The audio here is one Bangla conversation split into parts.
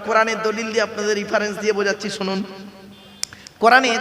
কোরআনের দলিল দিয়ে আপনাদের রেফারেন্স দিয়ে বোঝাচ্ছি, শুনুন। কোরআনের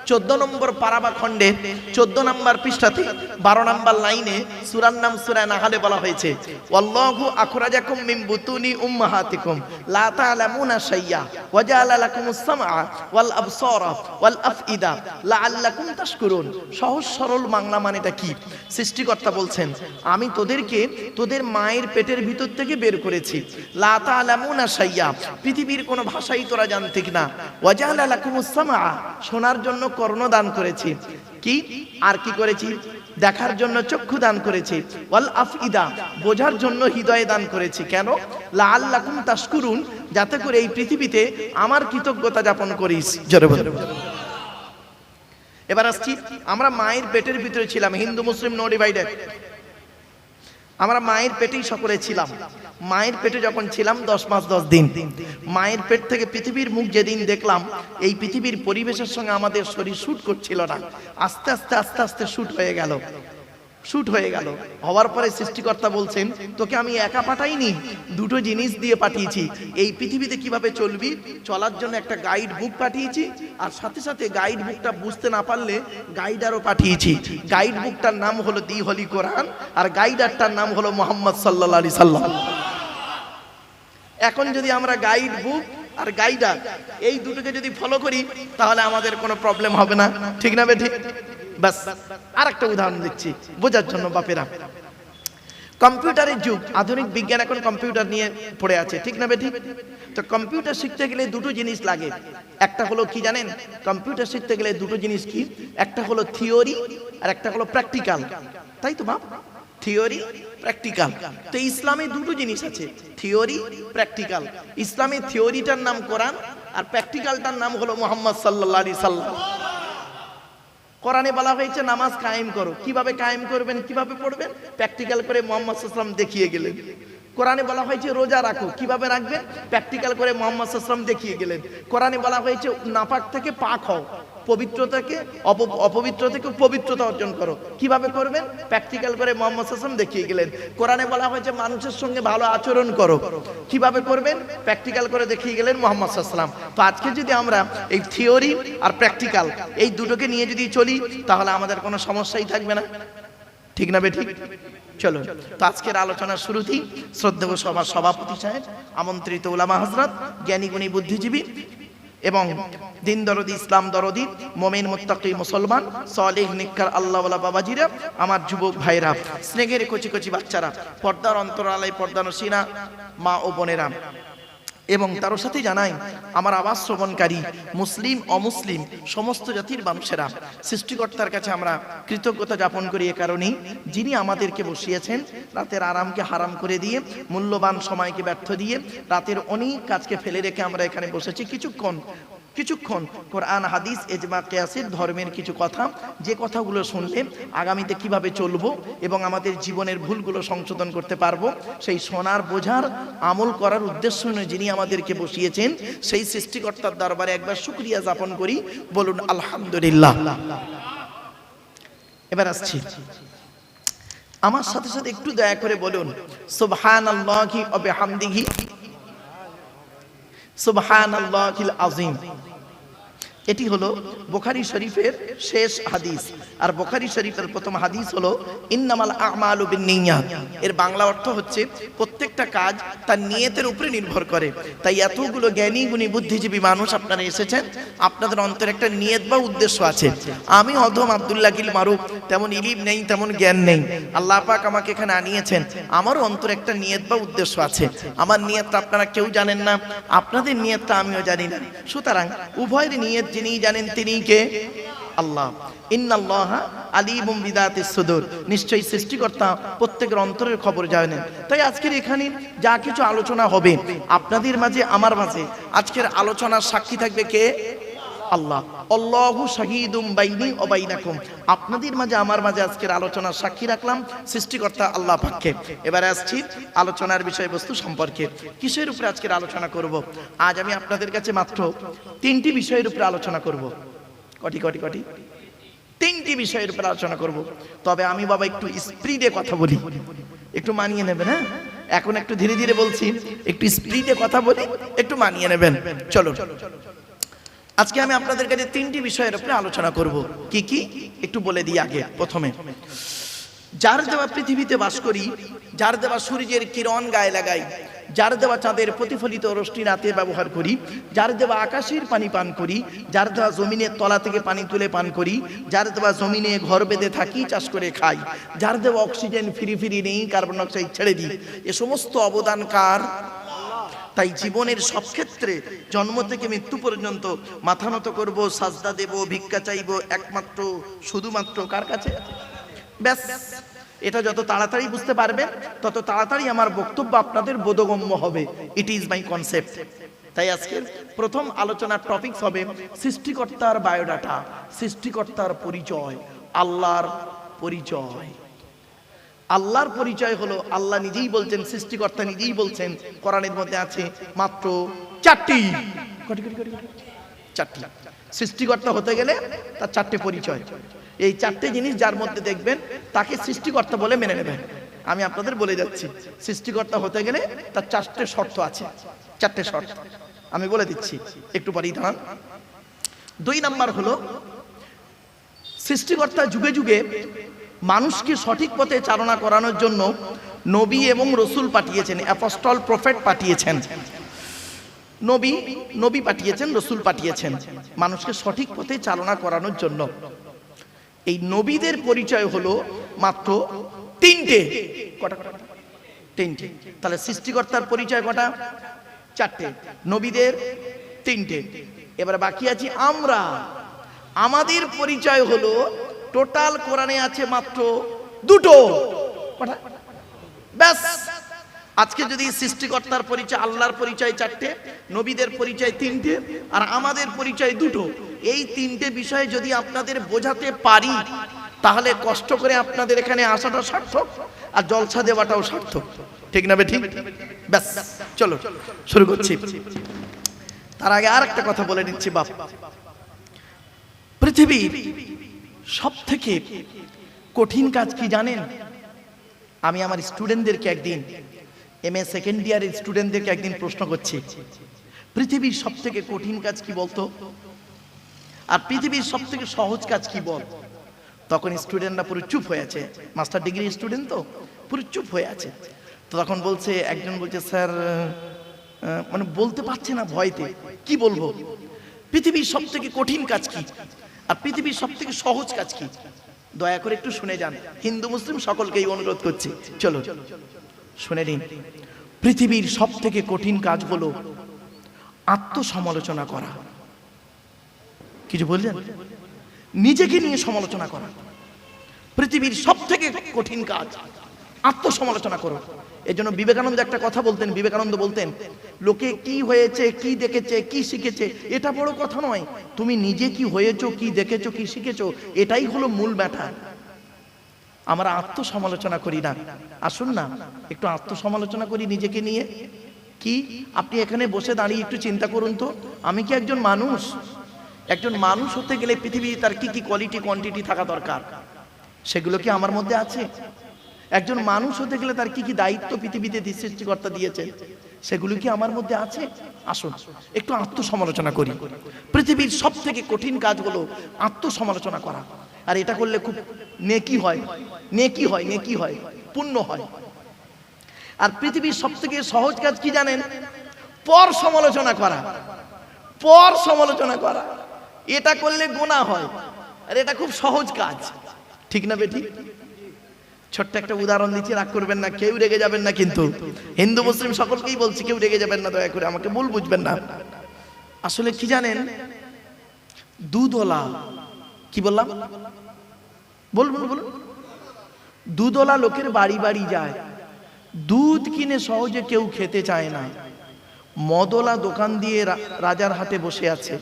14 নম্বর পারা বা খণ্ডের 14 নম্বর পৃষ্ঠাতে 12 নম্বর লাইনে সূরার নাম সূরা নাহলে বলা হয়েছে, ওয়াল্লাহু আখরাজাকুম মিন বুতুনি উম্মাহাতিকুম লা তা'লামুনা শাইয়্যা ওয়া জাআলা লাকুমুস সামআ ওয়াল আবসারা ওয়াল আফইদা লাআল্লাকুম তাশকুরুন। সহজ সরল বাংলা মানেটা কি? সৃষ্টিকর্তা বলছেন, আমি তোদেরকে তোদের মায়ের পেটের ভিতর থেকে বের করেছি। লা তা'লামুনা শাইয়্যা, পৃথিবীর কোনো ভাষাই তোরা জানতিস না। ওয়া জাআলা লাকুমুস সামআ, শোনার জন্য কর্ণ দান করেছি। কি আর কি করেছি? দেখার জন্য চক্ষু দান করেছি। ওয়াল আফইদা, বোঝার জন্য হৃদয় দান করেছি। কেন? লাআল্লাকুম তাশকুরুন, যাতে করে এই পৃথিবীতে আমার কৃতজ্ঞতা যাপন করিস। জোরে বল। এবার আসছি, আমরা মায়ের পেটের ভিতরে ছিলাম, হিন্দু মুসলিম নো ডিভাইডেড। আমরা মায়ের পেটেই সকলে ছিলাম। মায়ের পেটে যখন ছিলাম 10 মাস 10 দিন, মায়ের পেট থেকে পৃথিবীর মুখ যেদিন দেখলাম, এই পৃথিবীর পরিবেশের সঙ্গে আমাদের শরীর শুট করছিল না। আস্তে আস্তে আস্তে আস্তে শুট হয়ে গেল। শুট হয়ে গেল, হওয়ার পরে সৃষ্টিকর্তা বলছেন, তোকে আমি একা পাঠাইনি, দুটো জিনিস দিয়ে পাঠিয়েছি। এই পৃথিবীতে কিভাবে চলবি, চলার জন্য একটা গাইড বুক পাঠিয়েছি, আর সাথে সাথে গাইড বুকটা বুঝতে না পারলে গাইডারও পাঠিয়েছি। গাইড বুকটার নাম হলো দি হলি কোরআন, আর গাইডারটার নাম হলো মুহাম্মদ সাল্লাল্লাহু আলাইহি সাল্লাম। এখন যদি আমরা গাইড বুক আর গাইডার এই দুটোকে যদি ফলো করি, তাহলে আমাদের কোনো প্রবলেম হবে না, ঠিক না বেঠিক? বাস আরেকটা উদাহরণ দিচ্ছি বোঝার জন্য বাপেরা। কম্পিউটারের যুগ, আধুনিক বিজ্ঞান এখন কম্পিউটার নিয়ে পড়ে আছে, ঠিক না বেঠিক? তো কম্পিউটার শিখতে গেলে দুটো জিনিস লাগে। একটা হলো কি জানেন? কম্পিউটার শিখতে গেলে দুটো জিনিস কি? একটা হলো থিওরি আর একটা হলো প্র্যাকটিক্যাল, তাই তো বাপ? Theory practical. তো ইসলামে দুটো জিনিস আছে, থিওরি প্র্যাকটিক্যাল। ইসলামের থিওরিটার নাম কোরআন, আর প্র্যাকটিক্যালটার নাম হলো মুহাম্মদ সাল্লাল্লাহু আলাইহি সাল্লাম। কোরআনে বলা হয়েছে নামাজ কায়েম করো। কিভাবে কায়েম করবেন, কিভাবে পড়বেন? প্র্যাকটিক্যাল করে মুহাম্মদ সাল্লাল্লাহু আলাইহি সাল্লাম দেখিয়ে গেলেন। কোরআনে বলা হয়েছে রোজা রাখো। কিভাবে রাখবেন? প্র্যাকটিক্যাল করে মুহাম্মদ সাল্লাল্লাহু আলাইহি সাল্লাম দেখিয়ে গেলেন। কোরআনে বলা হয়েছে নাপাক থেকে পাক হও, পবিত্র থেকে অপবিত্র থেকে পবিত্রতা অর্জন করো। কিভাবে করবেন? প্র্যাকটিক্যাল করে মুহাম্মদ সাল্লাল্লাহু আলাইহি ওয়াসাল্লাম দেখিয়ে গেলেন। কোরআনে বলা হয়েছে মানুষের সঙ্গে ভালো আচরণ করো। কিভাবে করবেন? প্র্যাকটিক্যাল করে দেখিয়ে গেলেন মুহাম্মদ সাল্লাল্লাহু আলাইহি ওয়াসাল্লাম। তো আজকে যদি আমরা এই থিওরি আর প্র্যাকটিক্যাল এই দুটোকে নিয়ে যদি চলি, তাহলে আমাদের কোনো সমস্যাই থাকবে না, ঠিক না বেঠিক? চলো, তো আজকের আলোচনার শুরুতেই শ্রদ্ধেয় সভার সভাপতি সাহেব, আমন্ত্রিত উলামা হযরত, জ্ঞানী গুণী বুদ্ধিজীবী এবং দিন দরদি, ইসলাম দরদি, মুমিন মুত্তাকি মুসলমান, সালেহ নেককার আল্লাহওয়ালা বাবাজিরা, আমার যুবক ভাইরা, স্নেহের কচি কচি বাচ্চারা, পর্দার অন্তরালায় পর্দানসীনা মা ও বোনেরা, এবং তার সাথে জানাই আমার আওয়াজ শ্রবণকারী মুসলিম অমুসলিম সমস্ত জাতির মানুষেরা, সৃষ্টিকর্তার কাছে আমরা কৃতজ্ঞতা যাপন করি এ কারণেই, যিনি আমাদেরকে বসিয়েছেন রাতের আরামকে হারাম করে দিয়ে, মূল্যবান সময়কে ব্যর্থ দিয়ে, রাতের অনেক কাজকে ফেলে রেখে আমরা এখানে বসেছি কিছুক্ষণ কোরআন হাদিস ইজমা কিয়াসের ধর্মের কিছু কথা, যে কথাগুলো শুনলে আগামীতে কিভাবে চলবো এবং আমাদের জীবনের ভুলগুলো সংশোধন করতে পারবো, সেই শোনার বোঝার আমল করার উদ্দেশ্য নিয়ে যিনি আমাদেরকে বসিয়েছেন, সেই সৃষ্টিকর্তার দরবারে একবার শুকরিয়া যাপন করি, বলুন আলহামদুলিল্লাহ। এবার আসছি, আমার সাথে সাথে একটু দয়া করে বলুন সুবহানাল্লাহি ওয়া বিহামদিহি সুবহানাল্লাহিল আযীম। এটি হলো বুখারী শরীফের শেষ হাদিস, আর বুখারী শরীফের প্রথম হাদিস হলো ইন্নামাল আ'মালু বিন্নিয়াত। এর বাংলা অর্থ হচ্ছে প্রত্যেকটা কাজ তার নিয়তের উপরে নির্ভর করে। তাই এতগুলো জ্ঞানী গুণী বুদ্ধিজীবী মানুষ আপনারা এসেছেন, আপনাদের অন্তরে একটা নিয়ত বা উদ্দেশ্য আছে। আমি অধম আব্দুল্লাহ গিল মারুফ, তেমন ইলিম নেই, তেমন জ্ঞান নেই, আল্লাহ পাক আমাকে এখানে আনিয়েছেন, আমারও অন্তরে একটা নিয়ত বা উদ্দেশ্য আছে। আমার নিয়তটা আপনারা কেউ জানেন না, আপনাদের নিয়তটা আমিও জানি না। সুতরাং উভয়ের নিয়ত যিনি জানেন তিনি কে? আল্লাহ। ইন্নাল্লাহা আলিমুম বিদাতিস সুদূর, নিশ্চয়ই সৃষ্টিকর্তা প্রত্যেকের অন্তরের খবর জানেন। তাই আজকের এখানে যা কিছু আলোচনা হবে আপনাদের মাঝে আমার মাঝে, আজকের আলোচনার সাক্ষী থাকবে কে? আল্লাহ। আল্লাহু শাহীদুম বাইনি ওয়া বাইনাকুম, আপনাদের মাঝে আমার মাঝে আজকের আলোচনার সাক্ষী রাখলাম সৃষ্টিকর্তা আল্লাহ পাককে। এবারে আসছি আলোচনার বিষয়বস্তু সম্পর্কে। কিসের উপরে আজকের আলোচনা করব? আজ আমি আপনাদের কাছে মাত্র 3টি বিষয়ের উপরে আলোচনা করব। কটি? 3টি বিষয়ের উপরে আলোচনা করব। তবে আমি বাবা একটু স্পিডে কথা বলি, একটু মানিয়ে নেবেন, হ্যাঁ? এখন একটু ধীরে ধীরে বলছি, একটু স্পিডে কথা বলি, একটু মানিয়ে নেবেন। চলো, আজকে আমি আপনাদের কাছে তিনটি বিষয়ের উপরে আলোচনা করব। কি কি একটু বলে দিই আগে। প্রথমে, যার দেওয়া পৃথিবীতে বাস করি, যার দেওয়া সূর্যের কিরণ গায়ে লাগাই, যার দেওয়া চাঁদের প্রতিফলিত রশ্মি রাতে ব্যবহার করি, যার দেওয়া আকাশের পানি পান করি, যার দেওয়া জমিনের তলা থেকে পানি তুলে পান করি, যার দেওয়া জমিনে ঘর বেঁধে থাকি, চাষ করে খাই, যার দেওয়া অক্সিজেন ফিরি ফিরি নেই, কার্বন ডাই অক্সাইড ছেড়ে দিই, এ সমস্ত অবদান কার? তাই জীবনের সব ক্ষেত্রে জন্ম থেকে মৃত্যু পর্যন্ত মাথা নত করবো, সাজদা দেব, ভিক্ষা চাইবো একমাত্র শুধুমাত্র কার কাছে? ব্যাস, এটা যত তাড়াতাড়ি বুঝতে পারবেন তত তাড়াতাড়ি আমার বক্তব্য আপনাদের বোধগম্য হবে। It is my concept. তাই আজকের প্রথম আলোচনার টপিক হবে সৃষ্টিকর্তার বায়োডাটা, সৃষ্টিকর্তার পরিচয়, আল্লাহর পরিচয়। আল্লাহর পরিচয় হলো, আল্লাহ নিজেই বলছেন, সৃষ্টিকর্তা নিজেই বলছেন, কোরআনের মধ্যে আছে মাত্র চারটি। সৃষ্টিকর্তা হতে গেলে তার চারটে পরিচয়। এই চারটে জিনিস যার মধ্যে দেখবেন তাকে সৃষ্টিকর্তা বলে মেনে নেবেন। আমি আপনাদের বলে যাচ্ছি, সৃষ্টিকর্তা হতে গেলে তার চারটে শর্ত আছে। চারটে শর্ত আমি বলে দিচ্ছি, একটু পরেই দাঁড়ান। 2 নাম্বার হলো, সৃষ্টিকর্তা যুগে যুগে মানুষকে সঠিক পথে চালনা করানোর জন্য নবী এবং রসুল পাঠিয়েছেন, অ্যাপোস্টল প্রফেট পাঠিয়েছেন। নবী পাঠিয়েছেন, রসুল পাঠিয়েছেন মানুষকে সঠিক পথে চালনা করানোর জন্য। এই নবীদের পরিচয় হলো মাত্র তিনটে। কটা? তিনটে। তাহলে সৃষ্টিকর্তার পরিচয় কটা? চারটে, নবীদের তিনটে। এবার বাকি আছি আমরা। আমাদের পরিচয় হলো, টোটাল কোরআনে আছে মাত্র দুটো। কটা? ব্যাস। আজকে যদি সৃষ্টিকর্তার পরিচয়, আল্লাহর পরিচয় চারটে, নবীদের পরিচয় তিনটে, আর আমাদের পরিচয় দুটো, এই তিনটে বিষয়ে যদি আপনাদের বোঝাতে পারি তাহলে কষ্ট করে আপনাদের এখানে আসাটা সার্থক, আর জলসা দেওয়াটাও সার্থক। ঠিক না ঠিক? ব্যাস, চলো শুরু করছি। তার আগে আর একটা কথা বলে নিচ্ছি বাপ, পৃথিবীর সব থেকে কঠিন কাজ কি জানেন? আমি আমার স্টুডেন্টদেরকে একদিন, MA সেকেন্ড ইয়ারের স্টুডেন্টদেরকে একদিন প্রশ্ন করছি, পৃথিবীর সব থেকে কঠিন কাজ কি বলতো, আর পৃথিবীর সব থেকে সহজ কাজ কি বল। তখন স্টুডেন্টরা পুরো চুপ হয়ে আছে, মাস্টার ডিগ্রি স্টুডেন্ট তো পুরো চুপ হয়ে আছে। তো তখন বলছে, একজন বলছে, স্যার মানে বলতে পারছে না ভয়তে, কি বলবো, পৃথিবীর সব থেকে কঠিন কাজ কি আর পৃথিবীর সব থেকে সহজ কাজ কি? দয়া করে একটু শুনে যান, হিন্দু মুসলিম সকলকেই অনুরোধ করছি, চলো শুনে নিন। পৃথিবীর সব থেকে কঠিন কাজ হলো আত্মসমালোচনা করা। কিছু বললেন? নিজেকে নিয়ে সমালোচনা করা পৃথিবীর সব থেকে কঠিন কাজ। আত্মসমালোচনা করো। এই জন্য বিবেকানন্দ একটা কথা বলতেন, বিবেকানন্দ বলতেন, লোকে কি হয়েছে, কি দেখেছে, কি শিখেছে, এটা বড় কথা নয়, তুমি নিজে কি হয়েছো, কি দেখেছো, কি শিখেছো, এটাই হলো মূল ম্যাটার। আমরা আত্মসমালোচনা করি না। আসুন না একটু আত্মসমালোচনা করি নিজেকে নিয়ে। কি আপনি এখানে বসে দাঁড়িয়ে একটু চিন্তা করুন তো, আমি কি একজন মানুষ? একজন মানুষ হতে গেলে পৃথিবীতে তার কি কি কোয়ালিটি কোয়ান্টিটি থাকা দরকার, সেগুলো কি আমার মধ্যে আছে? একজন মানুষ হতে গেলে তার কি কি দায়িত্ব পৃথিবীতে সৃষ্টিকর্তা দিয়েছে, সেগুলো কি আমার মধ্যে আছে? আসুন একটু আত্মসমালোচনা করি। পৃথিবীর সব থেকে কঠিন কাজ হলো আত্মসমালোচনা করা। আর এটা করলে খুব নেকি হয়, নেকি হয়, নেকি হয়, পুণ্য হয়। আর পৃথিবীর সব থেকে সহজ কাজ কি জানেন? পর সমালোচনা করা। পর সমালোচনা করা, এটা করলে গুনাহ হয়, আর এটা খুব সহজ কাজ। ঠিক না বেঠিক? ছোট্ট একটা উদাহরণ দিচ্ছি, রাগ করবেন না, কেউ রেগে যাবেন না, কিন্তু হিন্দু মুসলিম সকলকেই বলছি, কেউ রেগে যাবেন না, দয়া করে আমাকে ভুল বুঝবেন না। আসলে কি জানেন, দুধওয়ালা, কি বললাম, বলুন বলুন, দুধওয়ালা লোকের বাড়ি বাড়ি যায়, দুধ কিনে সহজে কেউ খেতে চায় না। মদওয়ালা দোকান দিয়ে রাজার হাটে বসে আছে,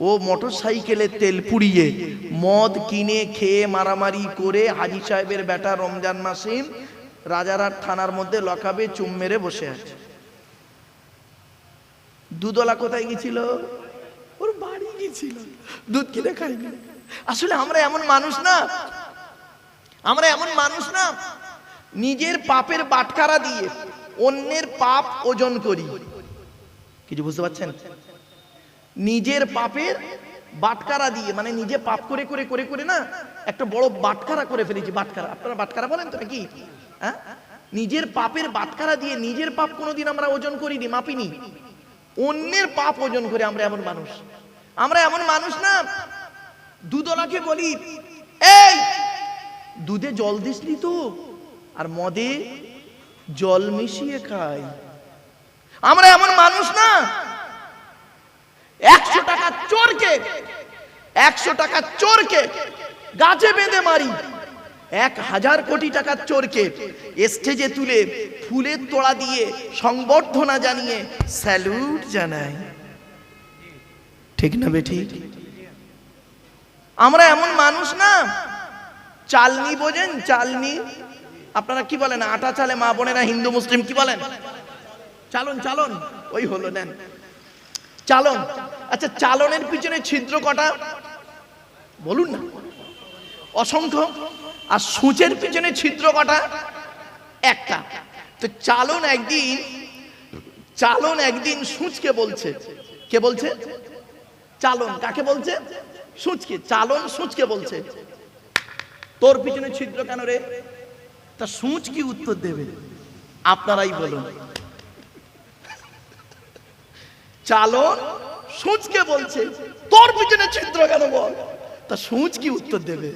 ও মোটর সাইকেলে তেল পুড়িয়ে মদ কিনে খেয়ে মারামারি করে হাজি সাহেবের বেটা রমজান মাসে রাজারহাট থানার মধ্যে লকাবে চুম মেরে বসে আছে। দুধওয়ালা কোথায় গেছিল? ওর বাড়ি গেছিল, দুধ কিনে খায়নি। আসলে আমরা এমন মানুষ না, আমরা এমন মানুষ না, নিজের পাপের বাটখারা দিয়ে অন্যের পাপ ওজন করি। কিছু বুঝতে পারছেন? নিজের পাপের বাটকারা দিয়ে, মানে নিজে পাপ করে করে করে করে না একটা বড় বাটকারা করে ফেলেছি। বাটকারা, আপনারা বাটকারা বলেন তো নাকি? হ্যাঁ, নিজের পাপের বাটকারা দিয়ে নিজের পাপ কোনোদিন আমরা ওজন করিনি, মাপিনি। অন্যের পাপ ওজন করে আমরা এমন মানুষ। আমরা এমন মানুষ না, দুধওয়ালাকে বলি এই দুধে জল দিসনি তো, আর মদে জল মিশিয়ে খাই। আমরা এমন মানুষ না, 100 টাকা চোরকে 100 টাকা চোরকে গাছে বেঁধে মারি, 1000 কোটি টাকার চোরকে স্টেজে তুলে ফুলের তোড়া দিয়ে সংবর্ধনা জানিয়ে স্যালুট জানাই। ঠিক না বেঠিক? আমরা এমন মানুষ না, চালনি বোঝেন? চালনি, আপনারা কি বলেন? আটা চালে মা বোনেরা, হিন্দু মুসলিম কি বলেন? চালন, চালন, ওই হলো, নেন চালন। আচ্ছা, চালনের পিছনে ছিদ্র কটা বলুন না? অসংখ্য। আর সূচের পিছনে ছিদ্র কটা? একটা। তো চালন একদিন সূচকে বলছে। কে বলছে? চালন। কাকে বলছে? সূচকে। চালন সূচকে বলছে, তোর পিছনে ছিদ্র কেন রে? তা সূচ কি উত্তর দেবে? আপনারাই বলুন। চালন সূচকে বলছে তোর পিছনে ছিদ্র কেন বল। তা সূচ কি উত্তর দেবে?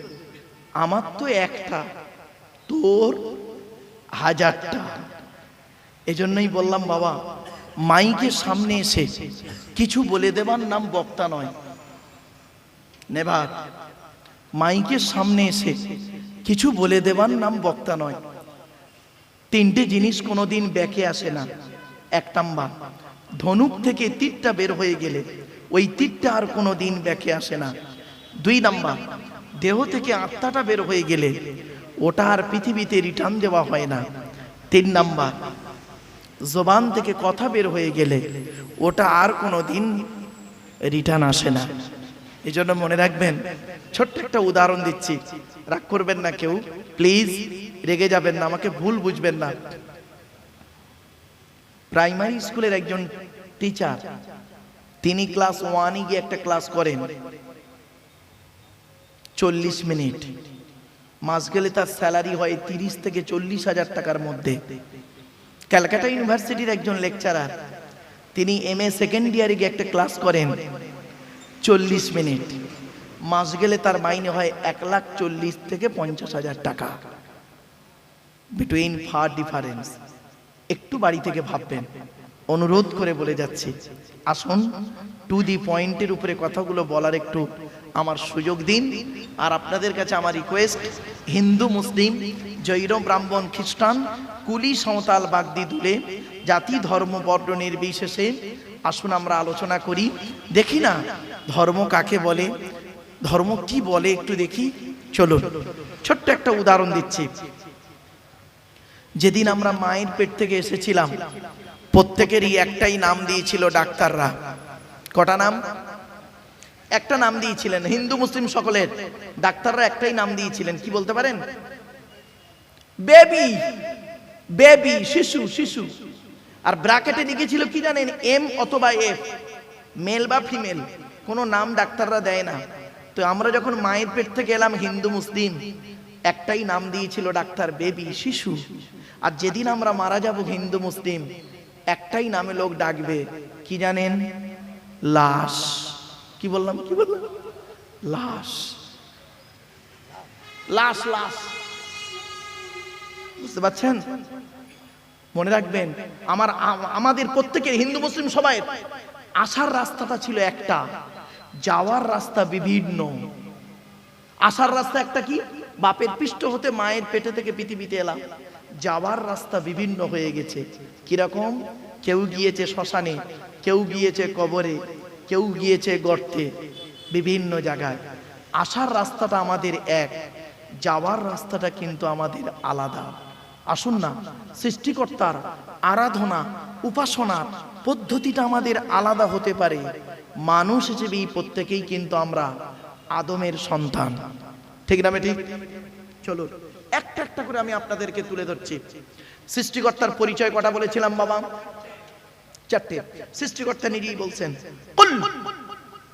আমার তো একটা, তোর 1000টা। এজন্যই বললাম বাবা, মাইকের সামনে এসে কিছু বলে দেবার নাম বক্তা নয়। নেভার। মাইকের সামনে এসে কিছু বলে দেবার নাম বক্তা নয়। 3টে জিনিস কোনোদিন ব্যাকে আসে না। 1 নাম্বার, ধনুক থেকে তীরটা বের হয়ে গেলে ওই তীরটা আর কোনোদিন ব্যাকে আসে না। 2 নাম্বার, দেহ থেকে আত্মাটা বের হয়ে গেলে ওটা আর পৃথিবীতে রিটার্ন দেওয়া হয় না। 3 নাম্বার, জবান থেকে কথা বের হয়ে গেলে ওটা আর কোনোদিন রিটার্ন আসে না। এই জন্য মনে রাখবেন, ছোট্ট একটা উদাহরণ দিচ্ছি, রাগ করবেন না কেউ, প্লিজ রেগে যাবেন না, আমাকে ভুল বুঝবেন না। প্রাইমারি স্কুলের একজন টিচার, তিনি ক্লাস 1-এ গিয়ে একটা ক্লাস করেন 40 মিনিট। মাস গেলে তার স্যালারি হয় 30 থেকে 40,000 টাকার মধ্যে। ক্যালকাটা ইউনিভার্সিটির একজন লেকচারার, তিনি MA সেকেন্ড ইয়ারে গিয়ে একটা ক্লাস করেন 40 মিনিট। মাস গেলে তার মাইনে হয় 1,40,000 থেকে 50,000 টাকা। Between far difference. একটু বাড়ি থেকে ভাববেন, অনুরোধ করে বলে যাচ্ছি, আসুন টু দি পয়েন্টের উপরে কথাগুলো বলার একটু আমার সুযোগ দিন। আর আপনাদের কাছে আমার রিকোয়েস্ট, হিন্দু মুসলিম জৈন ব্রাহ্মণ খ্রিস্টান কুলি সাঁওতাল বাগদি দুলে জাতি ধর্ম বর্ণ নির্বিশেষে আসুন আমরা আলোচনা করি। দেখি না ধর্ম কাকে বলে, ধর্ম কি বলে একটু দেখি। চলুন ছোট্ট একটা উদাহরণ দিচ্ছি। যেদিন আমরা মায়ের পেট থেকে এসেছিলাম, প্রত্যেকেরই একটাই নাম দিয়েছিল ডাক্তাররা। কটা নাম? একটা নাম দিয়েছিলেন। হিন্দু মুসলিম সকলের ডাক্তাররা একটাই নাম দিয়েছিলেন। কি বলতে পারেন? বেবি। বেবি, শিশু, শিশু। আর ব্র্যাকেটে লিখেছিল কি জানেন? M অথবা F, মেল বা ফিমেল। কোনো নাম ডাক্তাররা দেয় না। তো আমরা যখন মায়ের পেট থেকে এলাম হিন্দু মুসলিম, একটাই নাম দিয়েছিল ডাক্তার, বেবি, শিশু। আর যেদিন আমরা মারা যাব হিন্দু মুসলিম, একটাই নামে লোক ডাকবে, কি জানেন? লাশ। কি বললাম? কি বললাম? লাশ। লাশ, লাশ। বুঝতে পারছেন? মনে রাখবেন, আমাদের প্রত্যেকের, হিন্দু মুসলিম সবাই আসার রাস্তাটা ছিল একটা, যাওয়ার রাস্তা বিভিন্ন। আসার রাস্তা একটা, কি? বাপের পৃষ্ঠ হতে মায়ের পেটে থেকে পৃথিবীতে এলাম। যাওয়ার রাস্তা বিভিন্ন হয়ে গেছে। কিরকম? কেউ গিয়েছে শ্মশানে, কেউ গিয়েছে কবরে, কেউ গিয়েছে গর্তে, বিভিন্ন জায়গায়। আসার রাস্তাটা আমাদের এক, যাওয়ার রাস্তাটা কিন্তু আমাদের আলাদা। আসুন না, সৃষ্টিকর্তার আরাধনা উপাসনার পদ্ধতিটা আমাদের আলাদা হতে পারে। মানুষ হিসেবে প্রত্যেকেই কিন্তু আমরা আদমের সন্তান। ঠিক না? ঠিক। চলো একটা একটা করে আমি আপনাদেরকে তুলে ধরছি। সৃষ্টিকর্তার পরিচয় কটা বলেছিলাম বাবা? 4টে। সৃষ্টিকর্তা নিজেই বলছেন, কুল,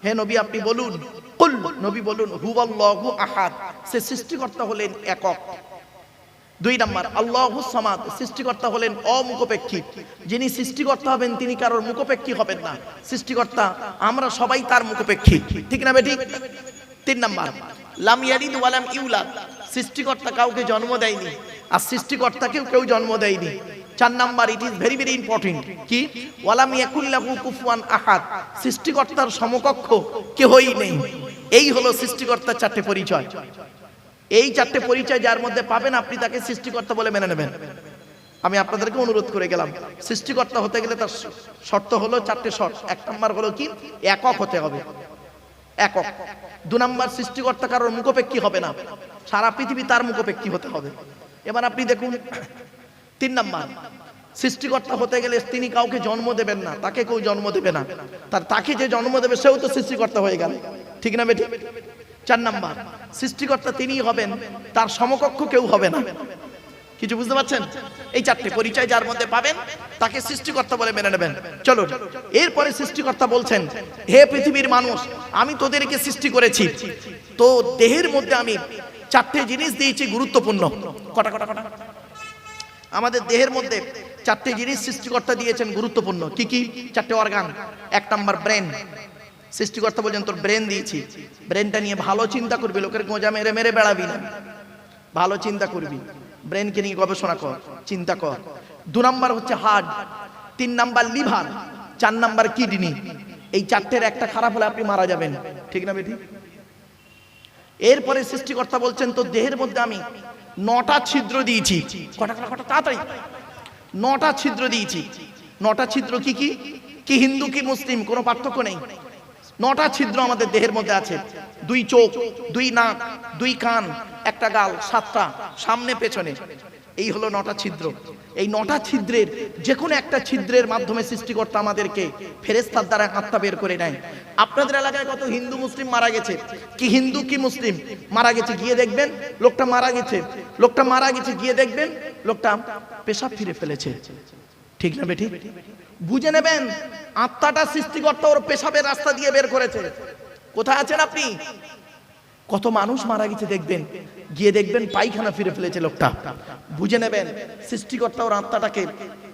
হে নবী আপনি বলুন, কুল, নবী বলুন, হুয়াল্লাহু আহাদ, সে সৃষ্টিকর্তা হলেন একক। 2 নাম্বার, আল্লাহু সামাদ, সৃষ্টিকর্তা হলেন অমুখপেক্ষী। যিনি সৃষ্টিকর্তা হবেন তিনি কারোর মুখপেক্ষী হবেন না। সৃষ্টিকর্তা আমরা সবাই তার মুখপেক্ষী, ঠিক না বেঠিক? 3 নাম্বার, লাম ইয়ালিদ ওয়া লাম ইউলাদ, সৃষ্টিকর্তা কাউকে জন্ম দেয়নি আর সৃষ্টিকর্তাকেও কেউ জন্ম দেয়নি। 4 number, it is very very important, কি? ওয়ালাম ইয়াকুল লাহু কুফুয়ান আহাদ, সৃষ্টিকর্তার সমকক্ষ কেউই নেই। এই হলো সৃষ্টিকর্তার 4টে পরিচয়। এই 4টে পরিচয় যার মধ্যে পাবেন আপনি তাকে সৃষ্টিকর্তা বলে মেনে নেবেন। আমি আপনাদেরকে অনুরোধ করে গেলাম, সৃষ্টিকর্তা হতে গেলে তার শর্ত হলো 4টে শর্ত। 1 নাম্বার হলো কি? একক হতে হবে, একক। 2 নাম্বার, সৃষ্টিকর্তা কারোর মুখপেক্ষী হবে না, সারা পৃথিবী তার মুখপেক্ষী হতে হবে। এবার আপনি দেখুন 3 নাম্বার, সৃষ্টিকর্তা হতে গেলে তিনি কাউকে জন্ম দেবেন না, তাকে কেউ জন্ম দেবে না, তাকে যে জন্ম দেবে সেও তো সৃষ্টিকর্তা হয়ে গেল, ঠিক না বেঠিক? 4 নাম্বার, সৃষ্টিকর্তা তিনিই হবেন, তার সমকক্ষ কেউ হবে না। কিছু বুঝতে পারছেন? এই 4টে পরিচয় যার মধ্যে পাবেন তাকে সৃষ্টিকর্তা বলে মেনে নেবেন। চলো, এরপরে সৃষ্টিকর্তা বলছেন, হে পৃথিবীর মানুষ, আমি তোদেরকে সৃষ্টি করেছি, তো দেহের মধ্যে আমি 4টে জিনিস দিয়েছি গুরুত্বপূর্ণ। কটা কটা কটা? আমাদের দেহের মধ্যে 4টে জিনিস সৃষ্টিকর্তা দিয়েছেন গুরুত্বপূর্ণ। কি কি? 4টে অর্গান। 1 number, brain. সৃষ্টিকর্তা বলছেন তোর ব্রেন দিয়েছি, ব্রেনটা নিয়ে ভালো চিন্তা করবি, লোকের গোঁজা মেরে মেরে বেড়াবি না, ভালো চিন্তা করবি, ব্রেনকে নিয়ে গবেষণা কর, চিন্তা কর। 2 নাম্বার হচ্ছে heart, 3 number liver, 4 number kidney. এই 4টের একটা খারাপ হলে আপনি মারা যাবেন, ঠিক না বেটি? এরপরে সৃষ্টিকর্তা বলছেন তোর দেহের মধ্যে আমি 9টা ছিদ্র দিয়েছি। কটা কটা কটা? তাড়াতাড়ি। 9টা ছিদ্র দিয়েছি। 9টা ছিদ্র কি কি? কি হিন্দু কি মুসলিম কোনো পার্থক্য নেই। 9টা ছিদ্র আমাদের দেহের মধ্যে আছে। 2 চোখ, 2 নাক, 2 কান, 1টা গাল, 7টা সামনে পেছনে। এই হলো 9টা ছিদ্র। এই 9টা ছিদ্রের যে কোনো একটা ছিদ্রের মাধ্যমে সৃষ্টিকর্তা আমাদেরকে ফেরেশতার দ্বারা আত্মা বের করে নেয়। আপনাদের এলাকায় কত হিন্দু মুসলিম মারা গেছে? কি হিন্দু কি মুসলিম মারা গেছে, গিয়ে দেখবেন লোকটা মারা গেছে, লোকটা মারা গেছে, গিয়ে দেখবেন লোকটা পেশাব ফিরে ফেলেছে, ঠিক না বেটি? বুঝে নেবেন আত্মাটা সৃষ্টিকর্তা ওর পেশাবের রাস্তা দিয়ে বের করেছে। কোথায় আছেন আপনি? কত মানুষ মারা গেছে দেখবেন, গিয়ে দেখবেন পায়খানা ফিরে ফেলেছে লোকটা, বুঝে নেবেন সৃষ্টিকর্তা ওর আত্মাটাকে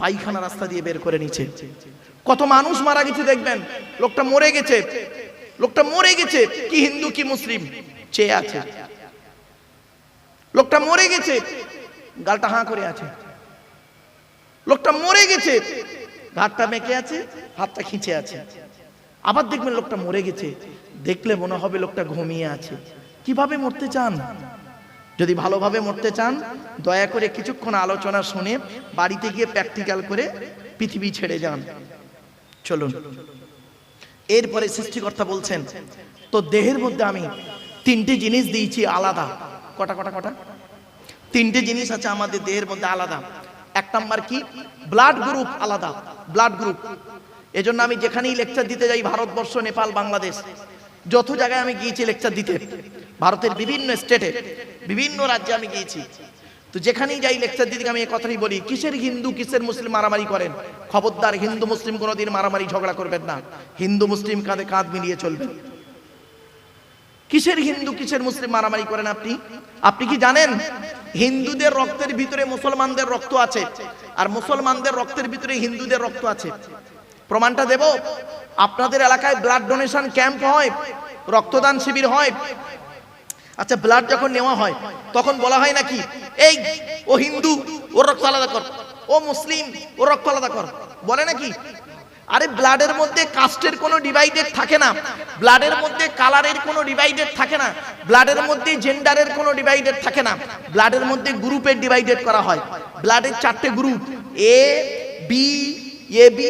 পায়খানা রাস্তা দিয়ে বের করে নিচ্ছে। কত মানুষ মারা গেছে দেখবেন, লোকটা মরে গেছে, লোকটা মরে গেছে, কি হিন্দু কি মুসলিম চেয়ে আছে, লোকটা মরে গেছে, গালটা হাঁ করে আছে, লোকটা মরে গেছে, ঘাটটা মেকে আছে, হাতটা খিঁচে আছে। আবার দেখবেন লোকটা মরে গেছে, দেখলে মনে হবে লোকটা ঘুমিয়ে আছে। কিভাবে মরতে চান? যদি ভালোভাবে মরতে চান দয়া করে কিছুক্ষণ আলোচনা শুনে বাড়িতে গিয়ে প্র্যাকটিক্যাল করে পৃথিবী ছেড়ে যান। চলুন, এরপরে সৃষ্টিকর্তা বলছেন তো দেহের মধ্যে আমি 3টে জিনিস দিয়েছি আলাদা। কটা কটা কটা? 3টে জিনিস আছে আমাদের দেহের মধ্যে আলাদা। 1 নাম্বার কি? ব্লাড গ্রুপ আলাদা, ব্লাড গ্রুপ। এজন্য আমি যেখানেই লেকচার দিতে যাই, ভারতবর্ষ, নেপাল, বাংলাদেশ, যত জায়গায় আমি গিয়েছি লেকচার দিতে, ভারতের বিভিন্ন স্টেটে বিভিন্ন রাজ্যে আমি গিয়েছি, তো যেখানেই যাই লেকচার দিতে আমি এই কথাই বলি, কিসের হিন্দু কিসের মুসলিম মারামারি করেন? খবরদার, হিন্দু মুসলিম কোনোদিন মারামারি ঝগড়া করবেন না, হিন্দু মুসলিম কাঁধে কাঁধ মিলিয়ে চলবেন। কিসের হিন্দু কিসের মুসলিম মারামারি করেন আপনি? আপনি কি জানেন হিন্দুদের রক্তের ভিতরে মুসলমানদের রক্ত আছে, আর মুসলমানদের রক্তের ভিতরে হিন্দুদের রক্ত আছে? প্রমাণটা দেব। আপনাদের এলাকায় ব্লাড ডোনেশন ক্যাম্প হয়, রক্তদান শিবির হয়। আচ্ছা, ব্লাড যখন নেওয়া হয় তখন বলা হয় নাকি এই ও হিন্দু ওর রক্ত আলাদা কর, ও মুসলিম ওর রক্ত আলাদা কর, বলে নাকি? আরে ব্লাডের মধ্যে কাস্টের কোনো ডিভাইডেড থাকে না, ব্লাডের মধ্যে কালারের কোনো ডিভাইডেড থাকে না, ব্লাডের মধ্যে জেন্ডারের কোনো ডিভাইডেড থাকে না, ব্লাডের মধ্যে গ্রুপের ডিভাইডেড করা হয়। ব্লাডের 4টে group, A B, A B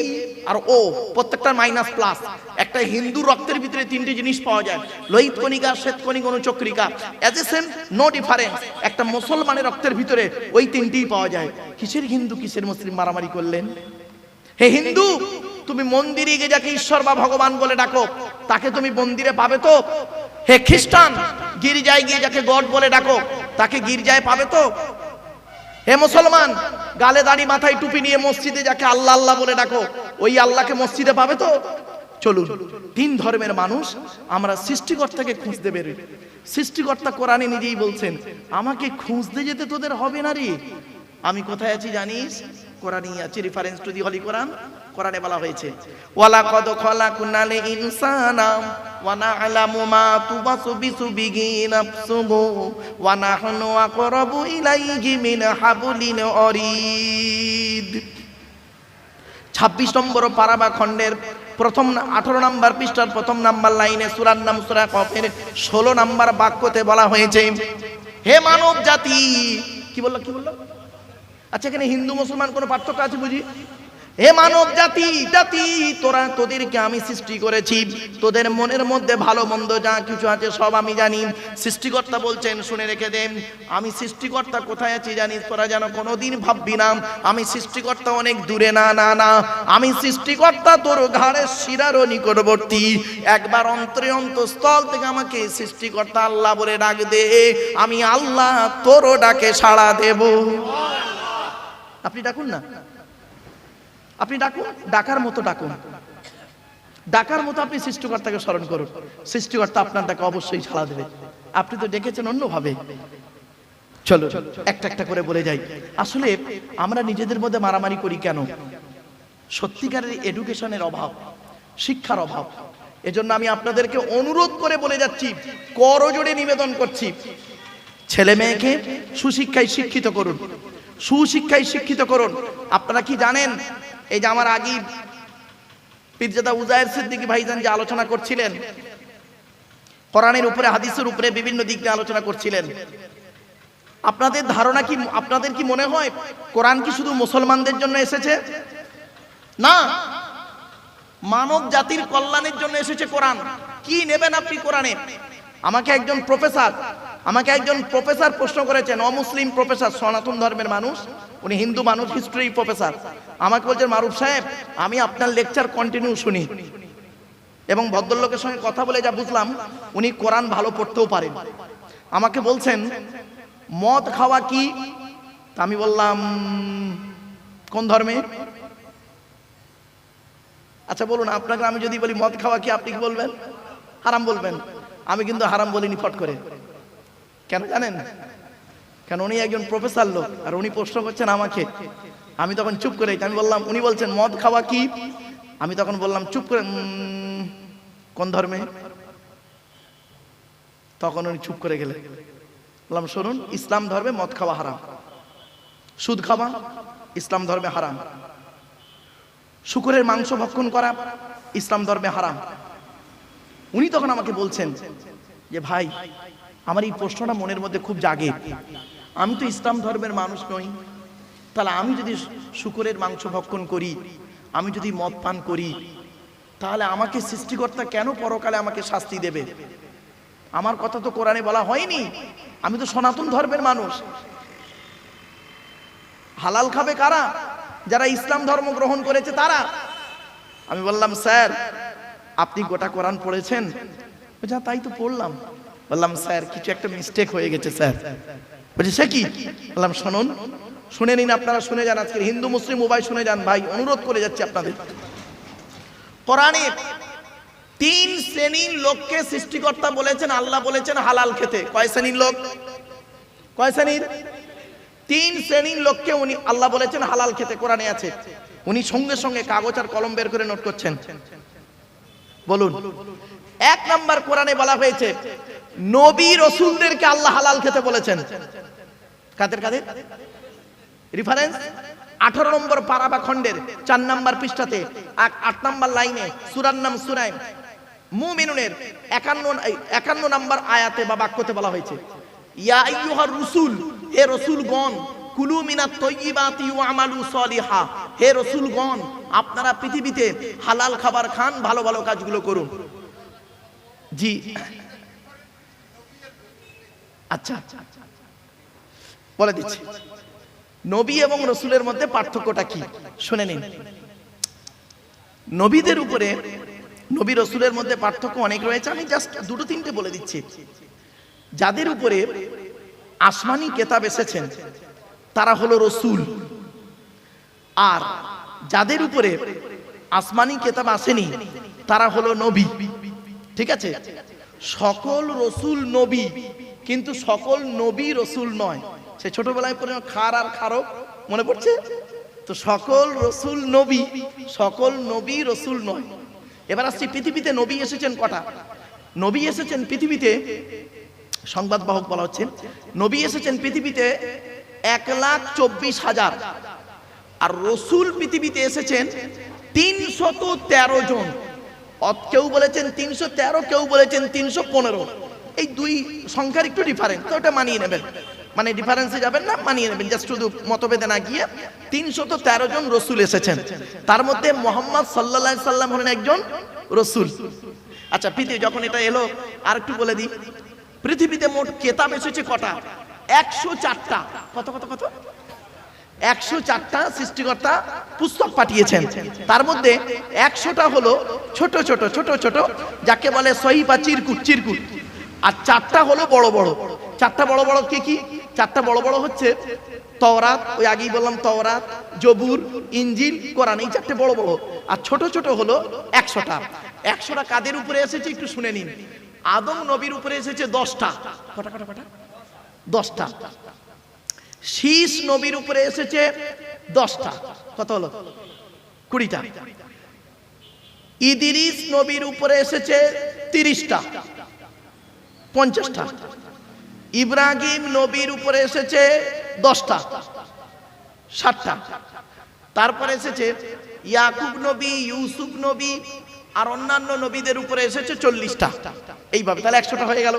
আর ও, প্রত্যেকটা মাইনাস প্লাস। একটা হিন্দু রক্তের ভিতরে 3টে জিনিস পাওয়া যায়, লোহিত কণিকা, শ্বেত কণিকা, অনুচক্রিকা, as a same no difference. একটা মুসলমানের রক্তের ভিতরে ওই 3টিই পাওয়া যায়। কিসের হিন্দু কিসের মুসলিম মারামারি করলেন? হে হিন্দু, তুমি মন্দিরে গিয়ে যাকে ঈশ্বর বা ভগবান বলে ডাকো তাকে তুমি মন্দিরে পাবে তো? হে খ্রিস্টান, গির্জায় গিয়ে যাকে গড বলে ডাকো তাকে গির্জায় পাবে তো? হে মুসলমান, গালে দাড়ি মাথায় টুপি নিয়ে মসজিদে যাকে আল্লাহ আল্লাহ বলে ডাকো, ওই আল্লাহকে মসজিদে পাবে তো? চলুন, তিন ধর্মের মানুষ আমরা সৃষ্টিকর্তাকে খুঁজতে বেরোই। সৃষ্টিকর্তা কোরআনে নিজেই বলছেন, আমাকে খুঁজতে যেতে তোদের হবে না রে। আমি কোথায় আছি জানিস? কোরআনেই আছে, রেফারেন্স টু দি হলি কোরআন। কোরআনে বলা হয়েছে, ওয়ালাকাদ খালাকনাল ইনসানা ওয়া না'লামু মা তুওয়াসবিসু বিহি নাফসুহু ওয়া নাহনু আকরাবু ইলাইহি মিন হাবলিন ওয়ারিদ। 26 নম্বর পারা বা খণ্ডের প্রথম 18 নম্বর পৃষ্ঠার প্রথম নাম্বার লাইনে সূরার নাম সূরা কফের 16 নম্বর বাক্যতে বলা হয়েছে, হে মানব জাতি। কি বললো? আচ্ছা, এখানে হিন্দু মুসলমান কোনো পার্থক্য আছে বুঝি? হে মানব জাতি, তোদেরকে আমি সৃষ্টি করেছি, তোদের মনের মধ্যে ভালো মন্দ যা কিছু আছে সব আমি জানি। সৃষ্টিকর্তা বলছেন, শুনে রেখে দেন, আমি সৃষ্টিকর্তা কোথায় আছি জানিস? তোরা যেন কোনোদিন ভাববি না আমি সৃষ্টিকর্তা অনেক দূরে, না না না, আমি সৃষ্টিকর্তা তোর ঘাড়ের শিরারও নিকটবর্তী। একবার অন্তঃস্থল থেকে আমাকে সৃষ্টিকর্তা আল্লাহ বলে ডাক দে, আমি আল্লাহ তোরও ডাকে সাড়া দেব। আপনি ডাকুন না, আপনি ডাকুন, ডাকার মতো ডাকুন, ডাকার মতো আপনি সৃষ্টিকর্তাকে স্মরণ করুন। সৃষ্টিকর্তা আপনার ডাকে অবশ্যই সাড়া দেবে। আপনি তো ডেকেছেন অন্যভাবে। চলো একটা একটা করে বলে যাই। আসলে আমরা নিজেদের মধ্যে মারামারি করি কেন? সত্যিকারের এডুকেশনের অভাব, শিক্ষার অভাব। এজন্য আমি আপনাদেরকে অনুরোধ করে বলে যাচ্ছি, করজোড়ে নিবেদন করছি, ছেলে মেয়েকে সুশিক্ষায় শিক্ষিত করুন, সুশিক্ষায় শিক্ষিত করুন। আপনারা কি জানেন, এই যে আমার আগেই পীরজাদা উজায়ের সিদ্দিকী ভাইজান যে আলোচনা করছিলেন, কোরআনের উপরে হাদিসের উপরে বিভিন্ন দিক নিয়ে আলোচনা করছিলেন, আপনাদের ধারণা কি, আপনাদের কি মনে হয় কোরআন কি শুধু মুসলমানদের জন্য এসেছে? না, মানব জাতির কল্যাণের জন্য এসেছে কোরআন। কি নেবেন আপনি কোরআনে? আমাকে একজন প্রফেসর প্রশ্ন করেছেন, অমুসলিম প্রফেসর, সনাতন ধর্মের মানুষ, উনি হিন্দু মানুষ, হিস্ট্রি প্রফেসর। আমাকে বলছেন, মারুফ সাহেব আমি আপনার লেকচার কন্টিনিউ শুনি, এবং ভদ্রলোকের সঙ্গে কথা বলে যা বুঝলাম উনি কোরআন ভালো পড়তেও পারেন। আমাকে বলছেন, মদ খাওয়া কি? আমি বললাম, কোন ধর্মে? আচ্ছা বলুন, আপনাকে আমি যদি বলি মদ খাওয়া কি, আপনি কি বলবেন? হারাম বলবেন। আমি কিন্তু হারাম বলিনি ফট করে। কেন জানেন? কেন উনি একজন প্রফেসর লোক, আর উনি প্রশ্ন করছেন আমাকে। আমি তখন চুপ করে, আমি বললাম, উনি বলছেন মদ খাওয়া কি? আমি তখন বললাম চুপ করে, কোন ধর্মে? তখন উনি চুপ করে গেলেন। বললাম, শুনুন, ইসলাম ধর্মে মদ খাওয়া হারাম, সুদ খাওয়া ইসলাম ধর্মে হারাম, শুকরের মাংস ভক্ষণ করা ইসলাম ধর্মে হারাম। উনি তখন আমাকে বলছেন যে ভাই, আমার এই প্রশ্নটা মনের মধ্যে খুব জাগে, আমি তো ইসলাম ধর্মের মানুষ নই, তাহলে আমি যদি শুকরের মাংস ভক্ষণ করি, আমি যদি মদ পান করি, তাহলে আমাকে সৃষ্টিকর্তা কেন পরকালে আমাকে শাস্তি দেবে? আমার কথা তো কোরআনে বলা হয়নি, আমি তো সনাতন ধর্মের মানুষ। হালাল খাবে কারা? যারা ইসলাম ধর্ম গ্রহণ করেছে তারা। আমি বললাম, স্যার আপনি গোটা কোরআন পড়েছেন? যা, তাই তো পড়লাম। বললাম, স্যার কিছু একটা মিস্টেক হয়ে গেছে স্যার। বলছে, সে কি? বললাম, শুনুন, শুনে নিন, আপনারা শুনে যান, আজকে হিন্দু মুসলিম উভয় শুনে যান ভাই, অনুরোধ করে যাচ্ছি আপনাদের। কোরআনে 3 শ্রেণীর লোককে সৃষ্টিকর্তা বলেছেন, আল্লাহ বলেছেন হালাল খেতে। কয় শ্রেণীর লোক? কয় শ্রেণীর? 3 শ্রেণীর লোককে উনি আল্লাহ বলেছেন হালাল খেতে, কোরআনে আছে। উনি সঙ্গে সঙ্গে কাগজ আর কলম বের করে নোট করছেন। বলুন, 1 নাম্বার কোরআনে বলা হয়েছে নবী রাসূলদেরকে আল্লাহ হালাল খেতে বলেছেন। কাদের কাদের? রেফারেন্স 18 নম্বর পারা বা খণ্ডের 4 নম্বর পৃষ্ঠাতে 8 নম্বর লাইনে সূরার নাম সূরা মুমিনুনের 51 নম্বর আয়াতে বা বাক্যতে বলা হয়েছে, ইয়া আইয়ুহার রাসূল, হে রাসূলগণ, কুলু মিনাত তাইয়্যিবাতি ওয়া আমালু সলিহা, হে রাসূলগণ আপনারা পৃথিবীতে হালাল খাবার খান, ভালো ভালো কাজগুলো করুন। জি আচ্ছা বলে দিচ্ছি, নবী এবং রাসূলের মধ্যে পার্থক্যটা কি শুনে নিন। নবীদের উপরে, নবী রাসূলের মধ্যে পার্থক্য অনেক রয়েছে, আমি জাস্ট 2-3টে বলে দিচ্ছি। যাদের উপরে আসমানি কিতাব এসেছেন তারা হলো রসুল, আর যাদের উপরে আসমানি কিতাব আসেনি তারা হলো নবী। ঠিক আছে, সকল রসুল নবী, কিন্তু সকল নবী রসুল নয়। সে ছোটবেলায় পড়ে খার আর খারক মনে পড়ছে তো, সকল রসুল নবী, সকল নবী রসুল নয়। এবার আসছি পৃথিবীতে নবী এসেছেন কটা? নবী এসেছেন পৃথিবীতে, সংবাদ বাহক বলা হচ্ছে, নবী এসেছেন পৃথিবীতে 1,24,000, আর রসুল পৃথিবীতে এসেছেন 313 জন। কেউ বলেছেন 313, কেউ বলেছেন 315। এই দুই সংখ্যার একটু ডিফারেন্স, তো ওটা মানিয়ে নেবেন, মানে ডিফারেন্সে যাবেন না, মানিয়ে নেবেন, জাস্ট শুধু মতভেদে না গিয়ে। 313 জন রসুল এসেছেন, তার মধ্যে মোহাম্মদ সাল্লাল্লাহু আলাইহি সাল্লাম হলেন একজন রসুল। আচ্ছা, পৃথিবী যখন এটা এলো, আর একটু বলে দিই, পৃথিবীতে মোট কেতাব এসেছে কটা? 104টা। কত কত কত? 104টা সৃষ্টিকর্তা পুস্তক পাঠিয়েছেন। তার মধ্যে 100টা হলো ছোট ছোট ছোট ছোট, যাকে বলে সহিফা, চিরকুট চিরকুট, আর 4টা হলো বড় বড়। 4টা বড় বড় কি কি? 4টা বড় বড় হচ্ছে তওরাত, ওই আগেই বললাম তওরাত, জবুর, ইনজিল, কোরআন, এই 4টে বড় বড়। আর ছোট ছোট হলো 100টা। 100টা কাদের উপরে এসেছে একটু শুনে নিন। আদম নবীর উপরে এসেছে 10টা। কটা কটা কটা? 10টা। শীষ নবীর উপরে এসেছে 10টা। কত হলো? 20টা। ইদ্রিস নবীর উপরে এসেছে 30টা, 50টা। ইব্রাহিম নবীর উপরে এসেছে 10টা, 60টা। তারপরে এসেছে ইয়াকুব নবী, ইউসুফ নবী আর অন্যান্য নবীদের উপরে এসেছে 40টা। এইভাবে তাহলে 100টা হয়ে গেল।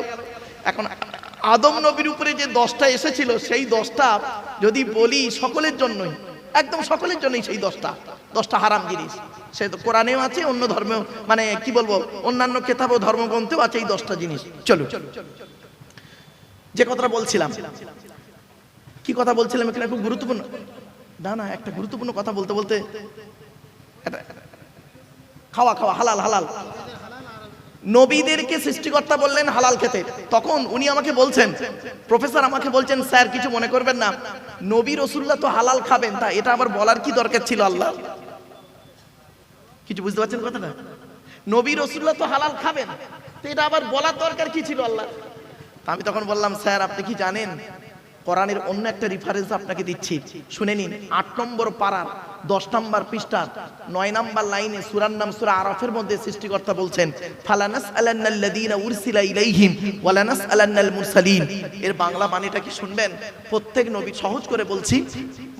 এখন আদম নবীর উপরে যে 10টা এসেছিল, সেই 10টা যদি বলি সকলের জন্যই, একদম সকলের জন্যই সেই 10টা হারাম জিনিস। সে তো কোরআনেও আছে, অন্য ধর্মেও, মানে কি বলবো, অন্যান্য কেতাব ও ধর্মগ্রন্থেও আছে এই 10টা জিনিস। চলো, যে কথাটা বলছিলাম, কি কথা বলছিলাম এখানে? খুব গুরুত্বপূর্ণ, না একটা গুরুত্বপূর্ণ কথা বলতে বলতে, খাওয়া খাওয়া হালাল হালাল, নবীদেরকে সৃষ্টিকর্তা বললেন হালাল খেতে। তখন উনি আমাকে বলছেন, প্রফেসর আমাকে বলছেন, স্যার কিছু মনে করবেন না, নবী রাসূলুল্লাহ তো হালাল খাবেন, তা এটা আবার বলার কি দরকার ছিল আল্লাহ? কিছু বুঝতে পারছেন কথাটা? নবী রাসূলুল্লাহ তো হালাল খাবেন, তো এটা আবার বলার দরকার কি ছিল আল্লাহ? আমি তখন বললাম, স্যার আপনি কি জানেন, কোরআনের অন্য একটা রেফারেন্স আপনাকে দিচ্ছি, শুনে নিন। 8 নম্বর পারার 10 নম্বর পৃষ্ঠার 9 নম্বর লাইনে, সূরার নাম সূরা আরাফের মধ্যে সৃষ্টিকর্তা বলছেন, ফালানাসআলান্নাল্লাযীনা উরসিলা ইলাইহিম ওয়ালানাসআলান্নাল মুরসালিন। এর বাংলা মানেটা কি শুনবেন? প্রত্যেক নবী, সহজ করে বলছি,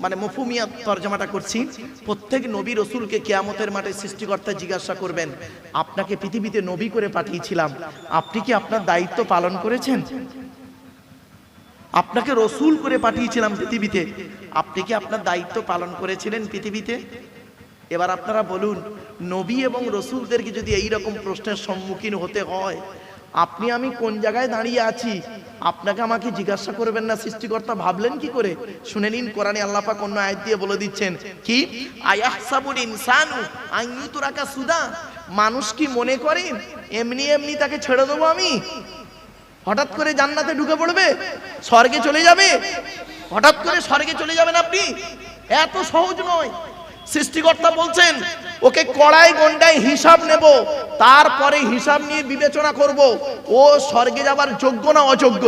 মানে মফহুমিয়াত তরজমাটা করছি, প্রত্যেক নবী রাসূলকে কিয়ামতের মাঠে সৃষ্টিকর্তা জিজ্ঞাসা করবেন, আপনাকে পৃথিবীতে নবী করে পাঠিয়েছিলাম, আপনি কি আপনার দায়িত্ব পালন করেছেন? আপনাকে রসুল করে পাঠিয়েছিলাম পৃথিবীতে, আপনি কি আপনার দায়িত্ব পালন করেছিলেন পৃথিবীতে? এবার আপনারা বলুন, নবী এবং রসুলদেরকে যদি এই রকম প্রশ্নের সম্মুখীন হতে হয়, আপনি আমি কোন জায়গায় দাঁড়িয়ে আছি? আপনাকে আমাকে জিজ্ঞাসা করবেন না সৃষ্টিকর্তা ভাবলেন কি করে? শুনে নিন, কোরআনে আল্লাহ পাক অন্য আয়াত দিয়ে বলে দিচ্ছেন কি, আয়াহসাবুল ইনসানু আন ইউতরাকা সুদা। মানুষ কি মনে করেন এমনি এমনি তাকে ছেড়ে দেবো আমি? হঠাৎ করে জান্নাতে ঢুকে পড়বে, স্বর্গে চলে যাবে, হঠাৎ করে স্বর্গে চলে যাবেন আপনি? এত সহজ নয়। সৃষ্টিকর্তা বলছেন, ওকে কড়াই গন্ডায় হিসাব নেব, তারপরে হিসাব নিয়ে বিবেচনা করব ও স্বর্গে যাবার যোগ্য না অযোগ্য।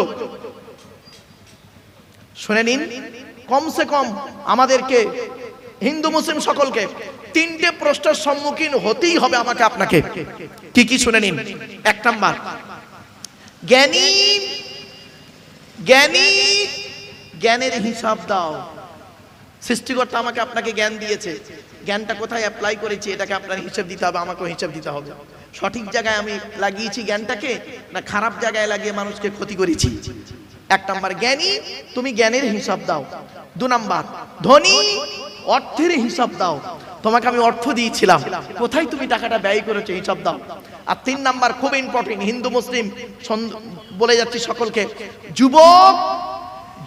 শুনে নিন, কমসে কম আমাদেরকে, হিন্দু মুসলিম সকলকে 3টে প্রশ্নের সম্মুখীন হতেই হবে আমাকে আপনাকে। কি কি শুনে নিন। 1 নাম্বার, জ্ঞানী জ্ঞানী জ্ঞানের হিসাব দাও। সৃষ্টিকর্তা আমাকে আপনাকে জ্ঞান দিয়েছে, জ্ঞানটা কোথায় অ্যাপ্লাই করেছি এটাকে আপনার হিসাব দিতে হবে, আমাকেও হিসাব দিতে হবে। সঠিক জায়গায় আমি লাগিয়েছি জ্ঞানটাকে, না খারাপ জায়গায় লাগিয়ে মানুষকে ক্ষতি করেছি? 1 নাম্বার জ্ঞানী, তুমি জ্ঞানের হিসাব দাও। 2 নাম্বার ধনী, অর্থের হিসাব দাও। তোমাকে আমি অর্থ দিয়েছিলাম, কোথায় তুমি টাকাটা ব্যয় করেছো হিসাব দাও। আর 3 নাম্বার খুব ইম্পর্টেন্ট, হিন্দু মুসলিম বলে যাচ্ছি সকলকে, যুবক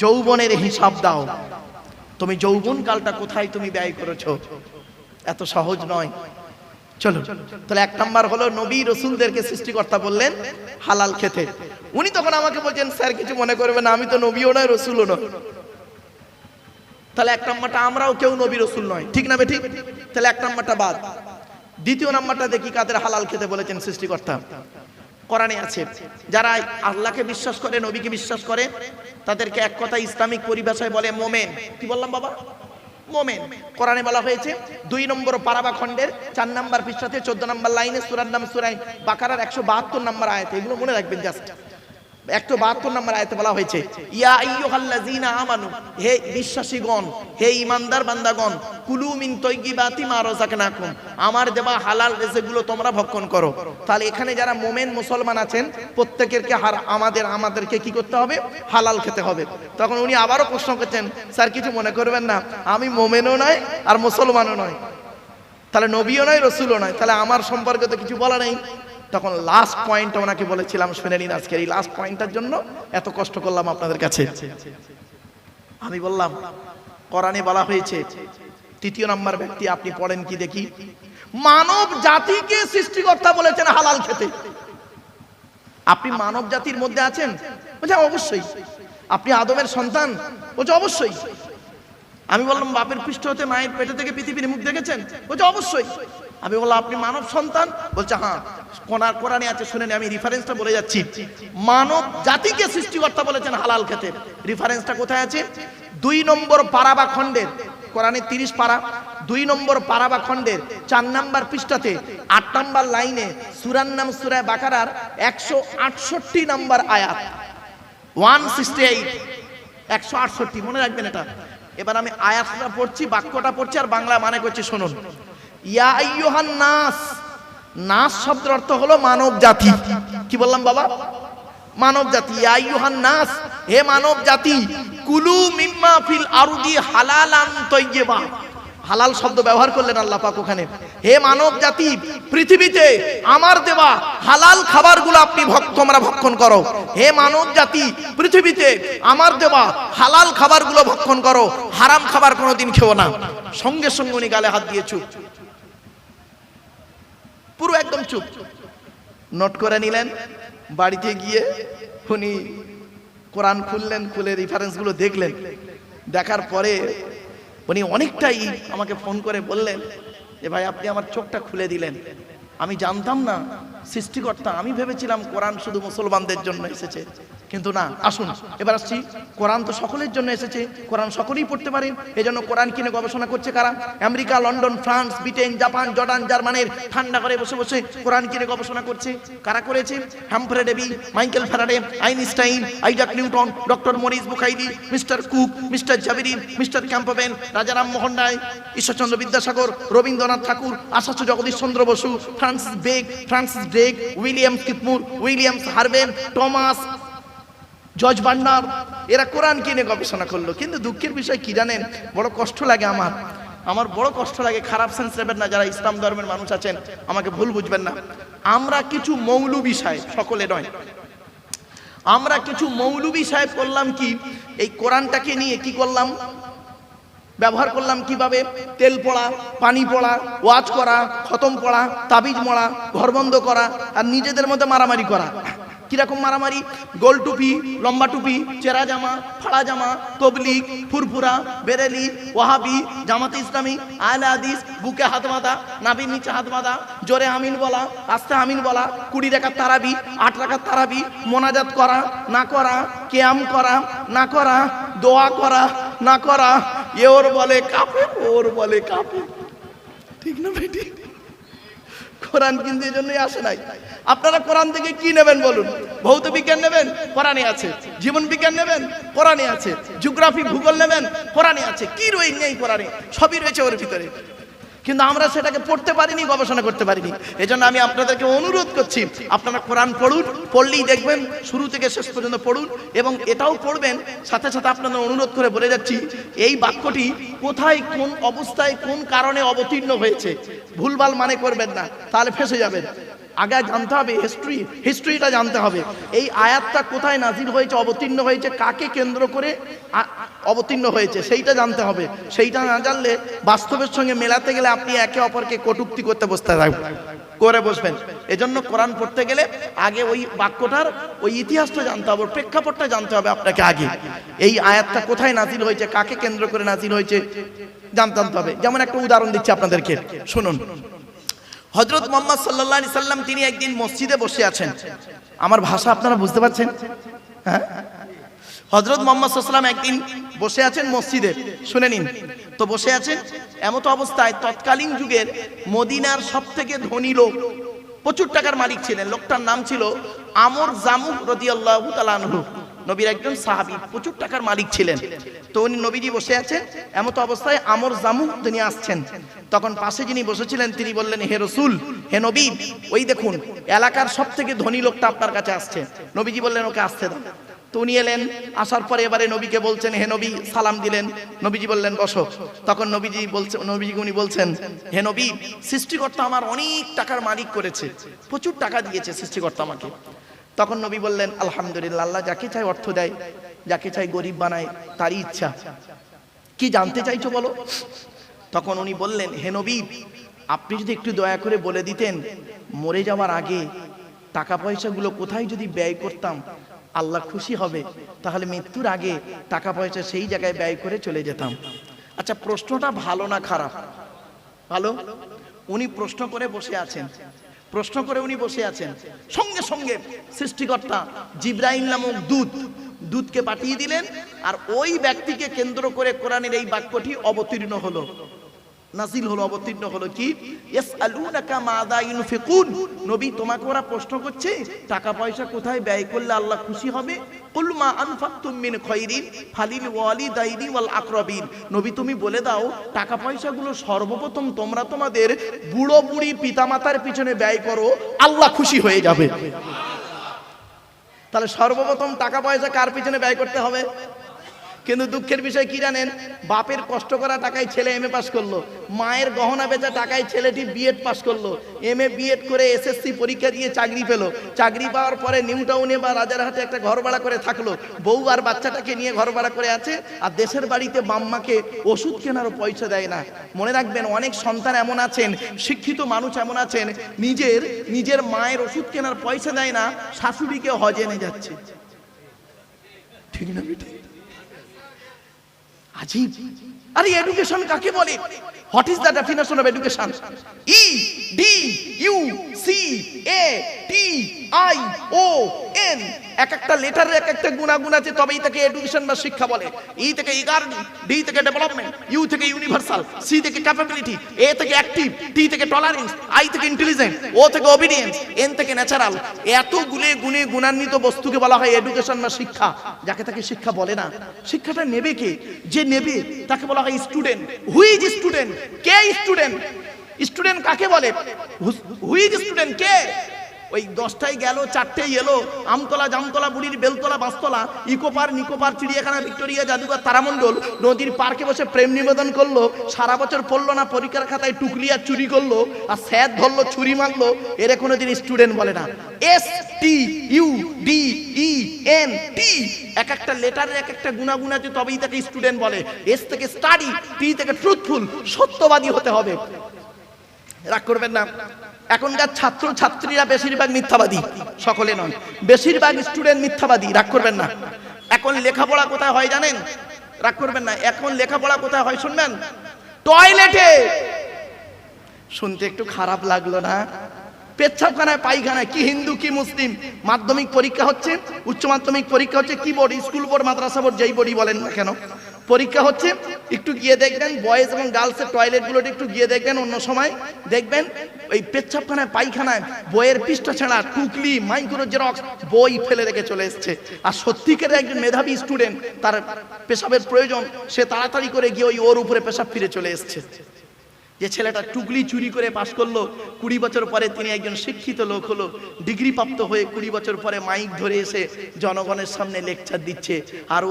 যৌবনের হিসাব দাও। তুমি যৌবন কালটা কোথায় তুমি ব্যয় করেছো? এত সহজ নয়। চলো, তাহলে 1 নাম্বার হলো নবী রাসূলদেরকে সৃষ্টিকর্তা বললেন হালাল খেতে। উনি তখন আমাকে বলছেন, স্যার কিছু মনে করবেন না, আমি তো নবীও নয় রাসূলও নয়। তাহলে 1 নাম্বারটা, আমরাও কেউ নবী রাসূল নয়, ঠিক না বেঠিক? তাহলে 1 নাম্বারটা বাদ। দ্বিতীয় নাম্বারটা দেখি কাদের হালাল খেতে বলেছেন সৃষ্টিকর্তা। কোরআনে আছে, যারা আল্লাহকে বিশ্বাস করে, নবীকে বিশ্বাস করে, তাদেরকে এক কথা ইসলামিক পরিভাষায় বলে মোমেন। কি বললাম বাবা? মোমেন। কোরআনে বলা হয়েছে 2 নম্বর পারাবা খণ্ডের 4 নম্বর পৃষ্ঠাতে 14 নম্বর লাইনে, সূরার নাম সূরা বাকারার 172 নম্বর আয়াতে, এগুলো মনে রাখবেন জাস্ট। 172 নম্বর আয়াতে বলা হয়েছে, ইয়া আইয়ুহাল্লাযীনা আমানু, হে বিশ্বাসীগণ, হে ঈমানদার বান্দাগণ, কুলু মিন তাইয়্যিবাতি মা রাযাকনাকুম, আমার দেওয়া হালাল রিজিকগুলো তোমরা ভক্ষণ করো। তাহলে এখানে যারা মুমিন মুসলমান আছেন, প্রত্যেকেরকে আমাদেরকে কি করতে হবে? হালাল খেতে হবে। তখন উনি আবারও প্রশ্ন করছেন, স্যার কিছু মনে করবেন না, আমি মুমিনও নয় আর মুসলমানও নয়, তাহলে নবীও নয় রাসূলও নয়, তাহলে আমার সম্পর্কে তো কিছু বলা নেই। তখন লাস্ট পয়েন্ট ওনাকে বলেছিলাম, শুনে নিন আজকের এই লাস্ট পয়েন্টটার জন্য এত কষ্ট করলাম আপনাদের কাছে। আমি বললাম কোরআনে বলা হয়েছে, 3 নম্বর ব্যক্তি আপনি পড়েন কি দেখি, মানব জাতিকে সৃষ্টিকর্তা বলেছেন হালাল খেতে। আপনি মানব জাতির মধ্যে আছেন? বলছে অবশ্যই। আপনি আদমের সন্তান? বলছে অবশ্যই। আমি বললাম বাপের পৃষ্ঠ হতে, মায়ের পেটে থেকে পৃথিবীর মুখ দেখেছেন? বলছে অবশ্যই। আমি বললাম আপনি মানব সন্তান? বলছে হ্যাঁ। কোরআনে আছে, শুনেন, আমি রেফারেন্সটা বলে যাচ্ছি। মানব জাতিকে সৃষ্টিকর্তা বলেছেন হালাল খেতে। রেফারেন্সটা কোথায় আছে? 2 নম্বর পারাবা খণ্ডের, কোরআনে 30 পারা, 2 নম্বর পারাবা খণ্ডের 4 নম্বর পৃষ্ঠাতে 8 নম্বর লাইনে, সূরার নাম সূরা বাকারার 168 নম্বর আয়াত, 168, 168, মনে রাখবেন এটা। এবার আমি আয়াতটা পড়ছি, বাক্যটা পড়ছি আর বাংলা মানে করছি, শুনুন। ইয়া আইয়ুহান নাস, নাস শব্দের অর্থ হলো মানব জাতি। কি বললাম বাবা? মানব জাতি। ইয়া আইয়ুহান নাস, হে মানব জাতি, কুলু মিম্মা ফিল আরদি হালালান তাইয়্যিবা। হালাল শব্দ ব্যবহার করলেন আল্লাহ পাক ওখানে। হে মানব জাতি, পৃথিবীতে আমার দেওয়া হালাল খাবারগুলো আপনি তোমরা ভক্ষণ করো। হে মানব জাতি, পৃথিবীতে আমার দেওয়া হালাল খাবারগুলো ভক্ষণ করো, হারাম খাবার কোনোদিন খেও না। সঙ্গে সঙ্গে উনি গালে হাত দিয়ে চুপ, পুরো একদম চুপ। নোট করে নিলেন। বাড়িতে গিয়ে উনি কোরআন খুললেন, খুলে রেফারেন্সগুলো দেখলেন। দেখার পরে উনি অনেকটাই আমাকে ফোন করে বললেন যে ভাই আপনি আমার চোখটা খুলে দিলেন, আমি জানতাম না সৃষ্টিকর্তা, আমি ভেবেছিলাম কোরআন শুধু মুসলমানদের জন্য এসেছে, কিন্তু না। আসুন এবার আসছি, কোরআন তো সকলের জন্য এসেছে, কোরআন সকলেই পড়তে পারেন। এজন্য কোরআন কিনে গবেষণা করছে কারা? America, London, France, Britain, Japan, Jordan, জার্মানির ঠান্ডা করে বসে বসে কোরআন কিনে গবেষণা করছে। কারা করেছে? Humphry Davy, Michael Faraday, Einstein, Isaac Newton, doctor Maurice বুখাইরি, মিস্টার কুক, মিস্টার জাবিরি, mister Campbell, Raja Rammohan Roy, Ishwarchandra Vidyasagar, Rabindranath Tagore, Acharya Jagadish Chandra Bose, Francis Drake, Williams কিপমুর, Williams Harvey, Thomas, George Bernard, এরা কোরআন কিনে গবেষণা করলো। কিন্তু দুঃখের বিষয় কি জানেন? বড় কষ্ট লাগে আমার বড় কষ্ট লাগে। খারাপ সেন্স নেবেন না, যারা ইসলাম ধর্মের মানুষ আছেন আমাকে ভুল বুঝবেন না। আমরা কিছু মৌলবী সাহেব, সকলে নয়, আমরা কিছু মৌলবী সাহেব করলাম কি, এই কোরআনটাকে নিয়ে কি করলাম, ব্যবহার করলাম কিভাবে? তেল পড়া, পানি পড়া, ওয়াজ করা, খতম পড়া, তাবিজ মরা, ঘর বন্ধ করা, আর নিজেদের মধ্যে মারামারি করা। কিরকম মারামারি? গোল টুপি, লম্বা টুপি, চেরা জামা, ফাড়া জামা, তবলিগ, ফুরফুরা, বেরেলি, ওয়াহাবি, জামাতে ইসলামী, আহলে হাদিস, বুকে হাত বাঁধা, নাভির নিচে হাত বাঁধা, জোরে আমিন বলা, আস্তে আমিন বলা, 20 রাকাত তারাবি, 8 রাকাত তারাবি, মোনাজাত করা না করা, কিয়াম করা না করা, দোয়া করা না করা, ওর বলে কাফের, ওর বলে কাফের। ঠিক না বেটি? কোরআন কিন্তু এই জন্যই আসে নাই। আপনারা কোরআন থেকে কি নেবেন বলুন? ভৌত বিজ্ঞান নেবেন? কোরআনে আছে। জীবন বিজ্ঞান নেবেন? কোরআনে আছে। জিওগ্রাফি, ভূগোল নেবেন? কোরআনে আছে। কি নেই কোরআনে? সবই রয়েছে ওর ভিতরে, কিন্তু আমরা সেটাকে পড়তে পারিনি, গবেষণা করতে পারিনি। এজন্য আমি আপনাদেরকে অনুরোধ করছি, আপনারা কোরআন পড়ুন, পড়লেই দেখবেন শুরু থেকে শেষ পর্যন্ত পড়ুন, এবং এটাও পড়বেন সাথে সাথে আপনাদের অনুরোধ করে বলে যাচ্ছি, এই বাক্যটি কোথায়, কোন অবস্থায়, কোন কারণে অবতীর্ণ হয়েছে ভুলভাল মানে করবেন না, তাহলে ফেঁসে যাবেন। আগে জানতে হবে হিস্ট্রিটা জানতে হবে। এই আয়াতটা কোথায় নাজিল হয়েছে, অবতীর্ণ হয়েছে, কাকে কেন্দ্র করে অবতীর্ণ হয়েছে সেইটা জানতে হবে। সেইটা না জানলে বাস্তবের সঙ্গে মেলাতে গেলে আপনি একে অপরকে কটূক্তি করতে করে বসবেন। এজন্য কোরআন পড়তে গেলে আগে ওই বাক্যটার ওই ইতিহাসটা জানতে হবে, প্রেক্ষাপটটা জানতে হবে আপনাকে আগে। এই আয়াতটা কোথায় নাজিল হয়েছে, কাকে কেন্দ্র করে নাজিল হয়েছে জানতে হবে। যেমন একটা উদাহরণ দিচ্ছি আপনাদেরকে, শুনুন। হযরত মুহাম্মদ সাল্লাল্লাহু আলাইহি সাল্লাম তিনি একদিন মসজিদে বসে আছেন। আমার ভাষা আপনারা বুঝতে পারছেন? হ্যাঁ, হযরত মুহাম্মদ সাল্লাল্লাহু আলাইহি সাল্লাম একদিন বসে আছেন মসজিদে, শুনে নিন। তো বসে আছেন, এমত অবস্থায় তৎকালীন যুগের মদিনার সবথেকে ধনী লোক, প্রচুর টাকার মালিক ছিলেন, লোকটার নাম ছিল আমর জামুহ রাদিয়াল্লাহু তাআলা আনহু। নবীর একজন সাহাবী, প্রচুর টাকার মালিক ছিলেন। তো উনি নবীজি বসে আছেন, এমত অবস্থায় আমর জামুহ তিনি আসছেন। তখন পাশে যিনি বসেছিলেন তিনি বললেন, হে রাসূল, হে নবী, ওই দেখুন এলাকার সবথেকে ধনী লোকটা আপনার কাছে আসছে। নবীজি বললেন, ওকে আসতে দাও। তো উনি এলেন, আসার পরে এবারে নবীকে বলছেন, হে নবী, সালাম দিলেন। নবীজি বললেন, বসো। তখন নবীজিকে উনি বলছেন, হে নবী, সৃষ্টিকর্তা আমার অনেক টাকার মালিক করেছে, প্রচুর টাকা দিয়েছে সৃষ্টিকর্তা আমাকে। তখন নবী বললেন, আলহামদুলিল্লাহ, আল্লাহ যাকে চাই অর্থ দেয়, যাকে চাই গরিব বানায়, তারই ইচ্ছা। কি জানতে চাইছো বলো? তখন উনি বললেন, হে নবী, আপনি যদি একটু দয়া করে বলে দিতেন মরে যাওয়ার আগে টাকা পয়সাগুলো কোথায় যদি ব্যয় করতাম আল্লাহ খুশি হবে, তাহলে মৃত্যুর আগে টাকা পয়সা সেই জায়গায় ব্যয় করে চলে যেতাম। আচ্ছা, প্রশ্নটা ভালো না খারাপ? ভালো। উনি প্রশ্ন করে বসে আছেন, সঙ্গে সঙ্গে সৃষ্টিকর্তা জিবরাইল নামক দূতকে পাঠিয়ে দিলেন, আর ওই ব্যক্তিকে কেন্দ্র করে কোরআনের এই বাক্যটি অবতীর্ণ হলো, নাজিল হলো, অবতীর্ণ হলো। কি? ইয়াসআলুনাকা মাযা ইউনফিকুন, নবী তোমাকে ওরা প্রশ্ন করছে টাকা পয়সা কোথায় ব্যয় করলে আল্লাহ খুশি হবে। কুল মা আনফাকতুম মিন খায়রিন ফালিল ওয়ালিদাইনি ওয়াল আকরাবিন, নবী তুমি বলে দাও টাকা পয়সাগুলো সর্বপ্রথম তোমরা তোমাদের বুড়ো বুড়ি পিতামাতার পিছনে ব্যয় করো, আল্লাহ খুশি হয়ে যাবে। তাহলে সর্বপ্রথম টাকা পয়সা কার পিছনে ব্যয় করতে হবে? কিন্তু দুঃখের বিষয় কি জানেন, বাপের কষ্ট করা টাকায় ছেলে এমএ পাস করলো, মায়ের গহনা বেচা টাকায় ছেলেটি বিএড পাস করলো, এমএ বিএড করে এসএসসি পরীক্ষা দিয়ে চাকরি পেলো, চাকরি পাওয়ার পরে নিউ টাউনে বা রাজারহাটে একটা ঘর ভাড়া করে থাকলো, বউ আর বাচ্চাটাকে নিয়ে ঘর ভাড়া করে আছে, আর দেশের বাড়িতে বাম্মাকে ওষুধ কেনারও পয়সা দেয় না। মনে রাখবেন, অনেক সন্তান এমন আছেন, শিক্ষিত মানুষ এমন আছেন, নিজের মায়ের ওষুধ কেনার পয়সা দেয় না, শাশুড়িকে হজে নিয়ে যাচ্ছে। ঠিক না বেটি? আজীব। আরে এডুকেশন কাকে বলে? What is the definition of education? E D U C A T I O N, এক একটা লেটারের এক একটা গুণ আছে, তবেই তাকে এডুকেশন বা শিক্ষা বলে। ই থেকে ইগার্ড, ডি থেকে ডেভেলপমেন্ট, ইউ থেকে ইউনিভার্সাল, সি থেকে ক্যাপাবিলিটি, এ থেকে অ্যাক্টিভ, টি থেকে টলারেন্স, আই থেকে ইন্টেলিজেন্ট, ও থেকে ওবিডিয়েন্স, এন থেকে ন্যাচারাল। এত গুণে গুণান্বিত বস্তুকে বলা হয় এডুকেশন বা শিক্ষা। যাকে তাকে শিক্ষা বলে না। শিক্ষাটা নেবে কে? যে নেবে তাকে বলা হয় স্টুডেন্ট। Who is student? কে স্টুডেন্ট? স্টুডেন্ট কাকে বলে? Who is student? কে? ওই 10টায় গেল, 4টেই এলো, আমতলা জামতলা বুড়ির বেলতলা বাসতলা, ইকোপার নিকোপার, চিড়িয়াখানা, ভিক্টোরিয়া, জাদুঘর, তারামণ্ডল, নদীর পার্কে বসে প্রেম নিবেদন করলো, সারা বছর পড়লো না, পরীক্ষার খাতায় টুকলি আর চুরি করলো, আর স্যার ধরলো, ছুরি মারলো, এর কোনোদিন স্টুডেন্ট বলে না। S T U D E N T, এক একটা লেটারের এক একটা গুণ আছে, তবেই তাকে স্টুডেন্ট বলে। এস থেকে স্টাডি, টি থেকে ট্রুথফুল, সত্যবাদী হতে হবে। রাগ করবেন না, এখনকার ছাত্র ছাত্রীরা বেশিরভাগ মিথ্যাবাদী, সকলে নয়, বেশিরভাগ স্টুডেন্ট মিথ্যাবাদী। রাগ করবেন না। এখন লেখাপড়া কোথায় হয় জানেন? রাগ করবেন না, এখন লেখাপড়া কোথায় হয় শুনবেন? টয়লেটে। শুনতে একটু খারাপ লাগলো না? পেচ্ছাপখানায়, পায়খানায়। কি হিন্দু কি মুসলিম? মাধ্যমিক পরীক্ষা হচ্ছে, উচ্চ মাধ্যমিক পরীক্ষা হচ্ছে, কি বোর্ড, স্কুল বোর্ড, মাদ্রাসা বোর্ড, যেই বোর্ডই বলেন না কেন, পরীক্ষা হচ্ছে, একটু গিয়ে দেখবেন বয়েজ এবং গার্লসের টয়লেটগুলোতে একটু গিয়ে দেখবেন, অন্য সময় দেখবেন ওই পেচ্ছাপখানায় পায়খানায় বইয়ের পৃষ্ঠা ছেঁড়া, টুকলি, মাইক্রো জেরক্স, বই ফেলে রেখে চলে এসছে। আর সত্যিকারের একজন মেধাবী স্টুডেন্ট, তার পেশাবের প্রয়োজন, সে তাড়াতাড়ি করে গিয়ে ওর উপরে পেশাব ফিরে চলে এসছে। যে ছেলেটা টুকলি চুরি করে পাশ করলো, 20 বছর পরে তিনি একজন শিক্ষিত লোক হলো, ডিগ্রি প্রাপ্ত হয়ে 20 বছর পরে মাইক ধরে এসে জনগণের সামনে লেকচার দিচ্ছে। আর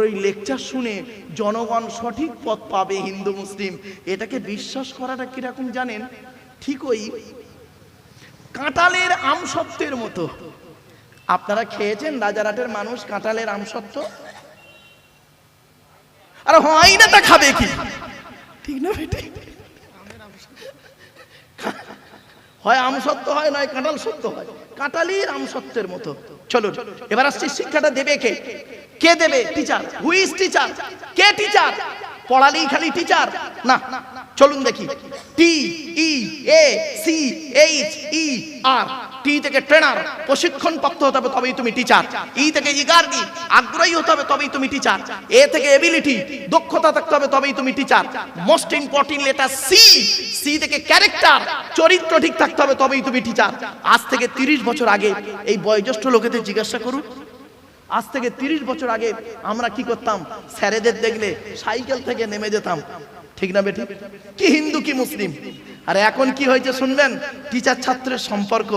ওই লেকচার শুনে জনগণ সঠিক পথ পাবে, হিন্দু মুসলিম, এটাকে বিশ্বাস করাটা কিরকম জানেন? ঠিক ওই কাঁঠালের আমসত্ত্বের মতো। আপনারা খেয়েছেন রাজারহাটের মানুষ কাঁঠালের আমসত্ত্ব? আর হয় না তা খাবে কি? ঠিক না বেটি? হয় আমসত্ত্ব হয়, নয় কাঁঠাল সত্য হয়। কাঁঠালের আমসত্ত্বের মতো। চলো এবার আসছি, শিক্ষাটা দেবে কে? কে দেবে? টিচার। Who is teacher? কে টিচার? পড়ালেই খালি টিচার না, চলুন দেখি। টি ই এ সি এইচ ই আর, টি থেকে ট্রেনার, প্রশিক্ষণ প্রাপ্ত হতে হবে তবেই তুমি টিচার। ই থেকে ইগারজি, আগ্রহী হতে হবে তবেই তুমি টিচার। এ থেকে এবিলিটি, দক্ষতা থাকতে হবে তবেই তুমি teacher. Most important letter C, C থেকে ক্যারেক্টার, চরিত্র ঠিক থাকতে হবে তবেই তুমি টিচার। আজ থেকে 30 বছর আগে এই বয়োজ্যেষ্ঠ লোকেদের জিজ্ঞাসা করুন, আজ থেকে 30 বছর আগে আমরা কি করতাম? স্যারেদের দেখলে সাইকেল থেকে নেমে যেতাম, ঠিক না বেটি? কি হিন্দু কি মুসলিম। আর এখন কি হয়েছে শুনবেন? টিচার ছাত্রের সম্পর্ক